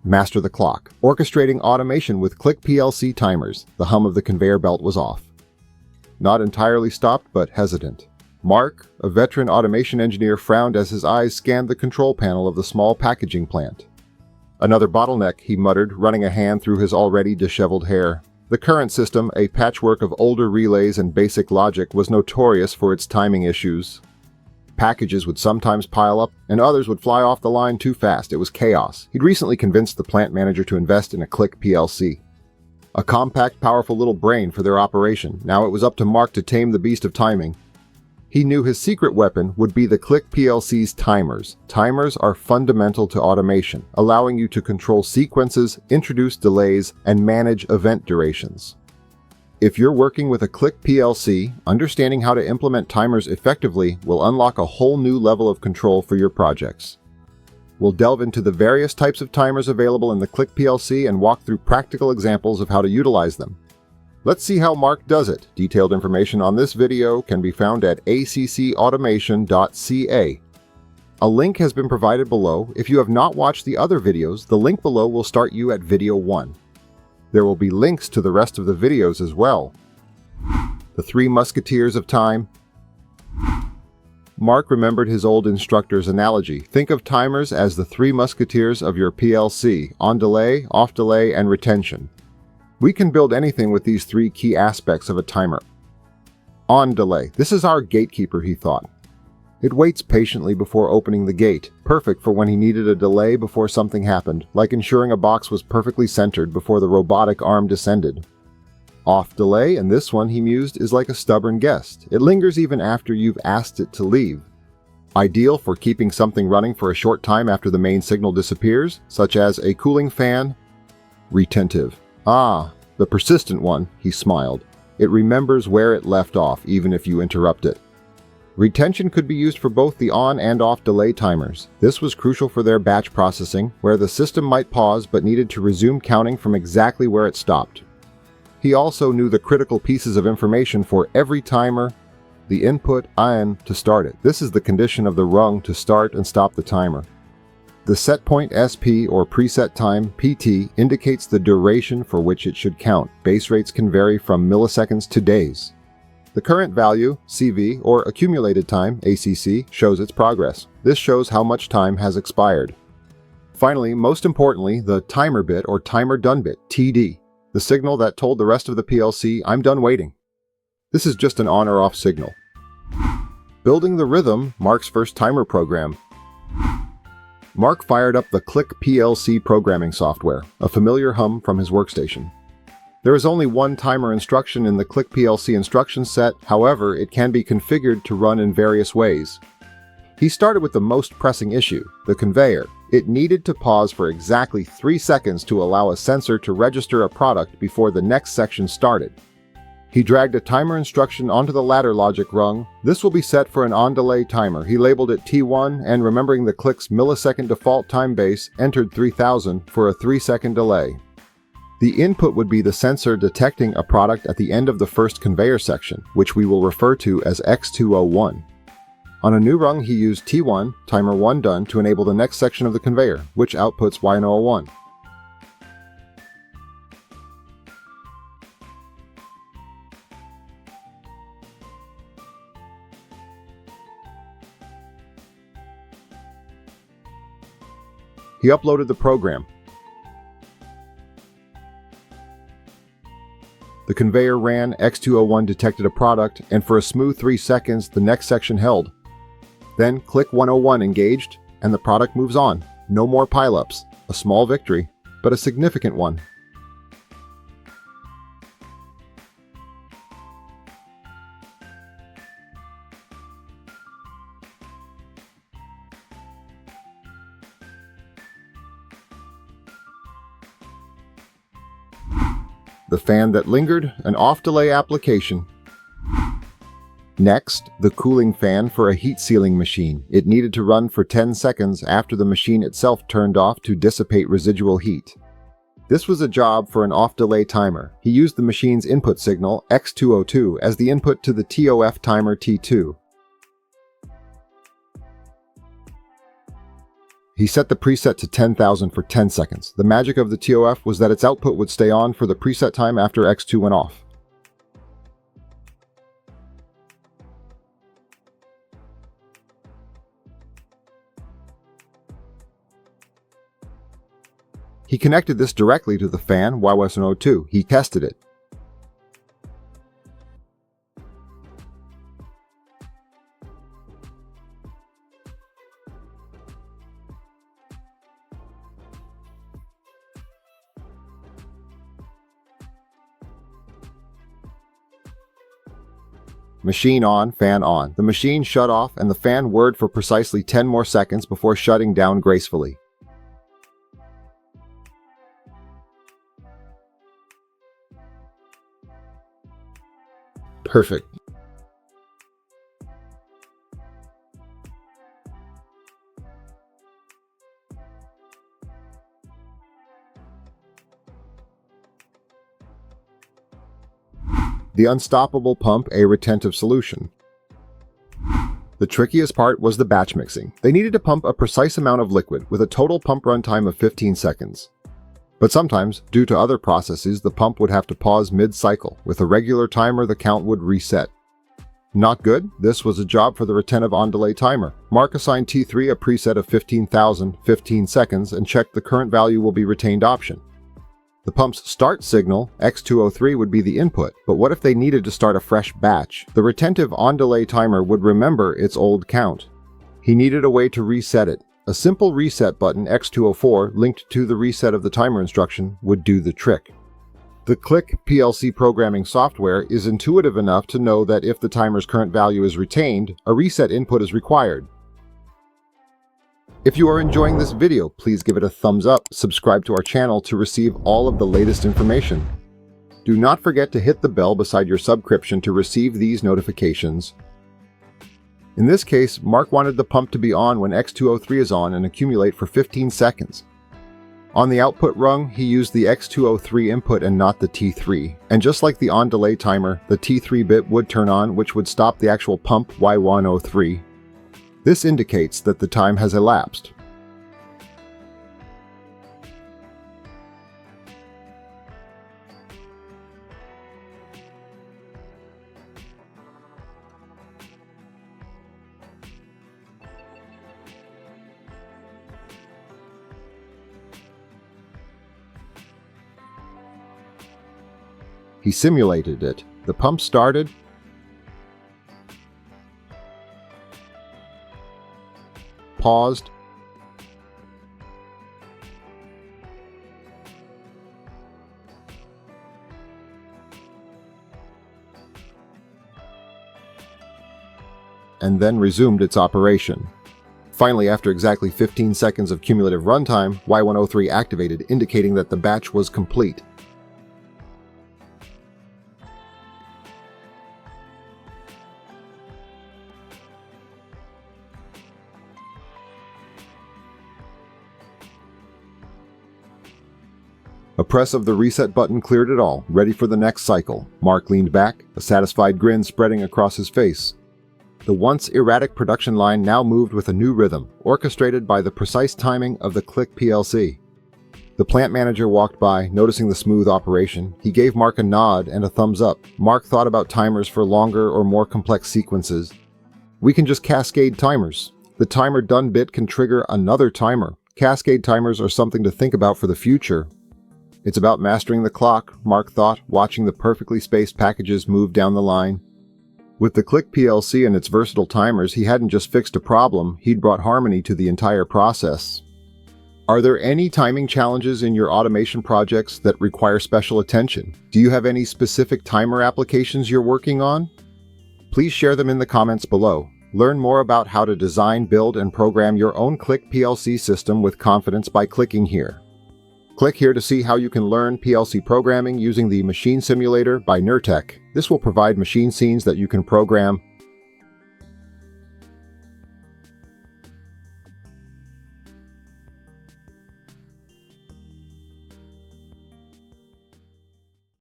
Master the clock. Orchestrating automation with Click PLC timers. The hum of the conveyor belt was off. Not entirely stopped, but hesitant. Mark, a veteran automation engineer, frowned as his eyes scanned the control panel of the small packaging plant. Another bottleneck, he muttered, running a hand through his already disheveled hair. The current system, a patchwork of older relays and basic logic, was notorious for its timing issues. Packages would sometimes pile up, and others would fly off the line too fast. It was chaos. He'd recently convinced the plant manager to invest in a Click PLC. A compact, powerful little brain for their operation. Now it was up to Mark to tame the beast of timing. He knew his secret weapon would be the Click PLC's timers. Timers are fundamental to automation, allowing you to control sequences, introduce delays, and manage event durations. If you're working with a Click PLC, understanding how to implement timers effectively will unlock a whole new level of control for your projects. We'll delve into the various types of timers available in the Click PLC and walk through practical examples of how to utilize them. Let's see how Mark does it. Detailed information on this video can be found at accautomation.ca. A link has been provided below. If you have not watched the other videos, the link below will start you at video 1. There will be links to the rest of the videos as well. The Three Musketeers of Time. Mark remembered his old instructor's analogy. Think of timers as the three musketeers of your PLC: on delay, off delay, and retention. We can build anything with these three key aspects of a timer. On delay. This is our gatekeeper, he thought. It waits patiently before opening the gate, perfect for when he needed a delay before something happened, like ensuring a box was perfectly centered before the robotic arm descended. Off delay, and this one, he mused, is like a stubborn guest. It lingers even after you've asked it to leave. Ideal for keeping something running for a short time after the main signal disappears, such as a cooling fan. Retentive. Ah, the persistent one, he smiled. It remembers where it left off, even if you interrupt it. Retention could be used for both the on and off delay timers. This was crucial for their batch processing, where the system might pause but needed to resume counting from exactly where it stopped. He also knew the critical pieces of information for every timer: the input IN to start it. This is the condition of the rung to start and stop the timer. The setpoint SP, or preset time PT, indicates the duration for which it should count. Base rates can vary from milliseconds to days. The current value, CV, or accumulated time, ACC, shows its progress. This shows how much time has expired. Finally, most importantly, the timer bit or timer done bit, TD, the signal that told the rest of the PLC, I'm done waiting. This is just an on or off signal. Building the rhythm, Mark's first timer program. Mark fired up the Click PLC programming software, a familiar hum from his workstation. There is only one timer instruction in the Click PLC instruction set. However, it can be configured to run in various ways. He started with the most pressing issue, the conveyor. It needed to pause for exactly 3 seconds to allow a sensor to register a product before the next section started. He dragged a timer instruction onto the ladder logic rung. This will be set for an on-delay timer. He labeled it T1 and, remembering the Click's millisecond default time base, entered 3000 for a 3-second delay. The input would be the sensor detecting a product at the end of the first conveyor section, which we will refer to as X201. On a new rung, he used T1, timer 1 done, to enable the next section of the conveyor, which outputs Y01. He uploaded the program. The conveyor ran, X201 detected a product, and for a smooth 3 seconds, the next section held. Then Click 101 engaged, and the product moves on. No more pileups. A small victory, but a significant one. The fan that lingered, an off-delay application. Next, the cooling fan for a heat sealing machine. It needed to run for 10 seconds after the machine itself turned off to dissipate residual heat. This was a job for an off-delay timer. He used the machine's input signal, X202, as the input to the TOF timer T2. He set the preset to 10,000 for 10 seconds. The magic of the TOF was that its output would stay on for the preset time after X2 went off. He connected this directly to the fan Y102. He tested it. Machine on, fan on. The machine shut off and the fan whirred for precisely 10 more seconds before shutting down gracefully. Perfect. The unstoppable pump, a retentive solution. The trickiest part was the batch mixing. They needed to pump a precise amount of liquid with a total pump run time of 15 seconds. But sometimes, due to other processes, the pump would have to pause mid-cycle. With a regular timer, the count would reset. Not good? This was a job for the retentive on-delay timer. Mark assigned T3 a preset of 15,000, 15 seconds, and checked the current value will be retained option. The pump's start signal, X203, would be the input, but what if they needed to start a fresh batch? The retentive on-delay timer would remember its old count. He needed a way to reset it. A simple reset button, X204, linked to the reset of the timer instruction, would do the trick. The Click PLC programming software is intuitive enough to know that if the timer's current value is retained, a reset input is required. If you are enjoying this video, please give it a thumbs up, subscribe to our channel to receive all of the latest information. Do not forget to hit the bell beside your subscription to receive these notifications. In this case, Mark wanted the pump to be on when X203 is on and accumulate for 15 seconds. On the output rung, he used the X203 input and not the T3. And just like the on-delay timer, the T3 bit would turn on, which would stop the actual pump Y103. This indicates that the time has elapsed. He simulated it. The pump started, paused, and then resumed its operation. Finally, after exactly 15 seconds of cumulative runtime, Y103 activated, indicating that the batch was complete. A press of the reset button cleared it all, ready for the next cycle. Mark leaned back, a satisfied grin spreading across his face. The once erratic production line now moved with a new rhythm, orchestrated by the precise timing of the Click PLC. The plant manager walked by, noticing the smooth operation. He gave Mark a nod and a thumbs up. Mark thought about timers for longer or more complex sequences. We can just cascade timers. The timer done bit can trigger another timer. Cascade timers are something to think about for the future. It's about mastering the clock, Mark thought, watching the perfectly spaced packages move down the line. With the Click PLC and its versatile timers, he hadn't just fixed a problem, he'd brought harmony to the entire process. Are there any timing challenges in your automation projects that require special attention? Do you have any specific timer applications you're working on? Please share them in the comments below. Learn more about how to design, build, and program your own Click PLC system with confidence by clicking here. Click here to see how you can learn PLC programming using the Machine Simulator by Retentive. This will provide machine scenes that you can program